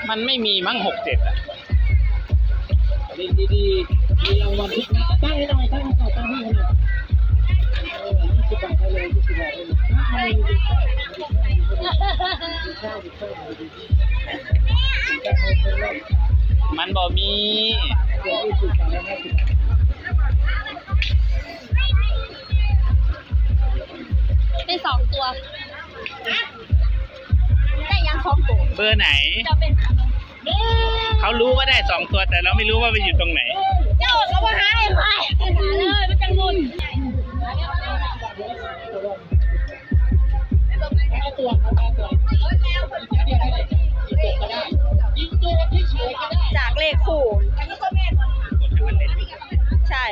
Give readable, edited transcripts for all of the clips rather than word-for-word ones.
มันไม่มีมั้ง67อ่ะเล่นดีๆมีรางวัลทุกนัดตั้งให้หน่อยตั้งให้หน่อยตั้งให้หน่อย20 บาทได้เลย20 บาทได้เลยมันบ่มีได้2 ตัวได้ยัง2 ตัวเบอร์ไหนจะเป็นเขารู้ว่าได้2 ตัวแต่เราไม่รู้ว่าไปอยู่ตรงไหนเจ้าก็มาหาไอ้ควายหาเลยมันจังมุนจากเลขคู่ใช่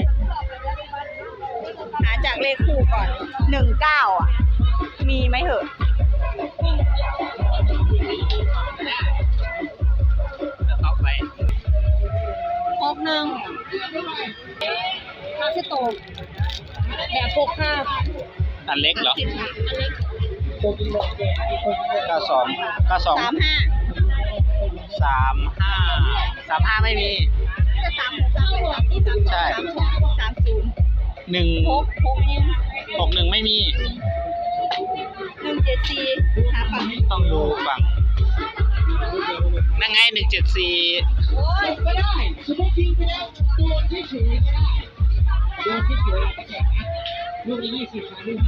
หาจากเลขคู่ก่อน19อ่ะมีไหมเหอะเข้าไป61คาเซโตแบบพกผ้าอันเล็กเหรอ92 35ไม่มีใช่61ไม่มี174หาฝั่งต้องดูฝั่งนั่งไง174ก็ได้สมมติทิ้งไปแล้วตัวที่เฉยก็ได้ตัวที่เฉยก็แจกนะลูกละ20ลูก50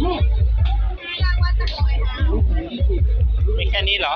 ลูกมีแค่นี้เหรอ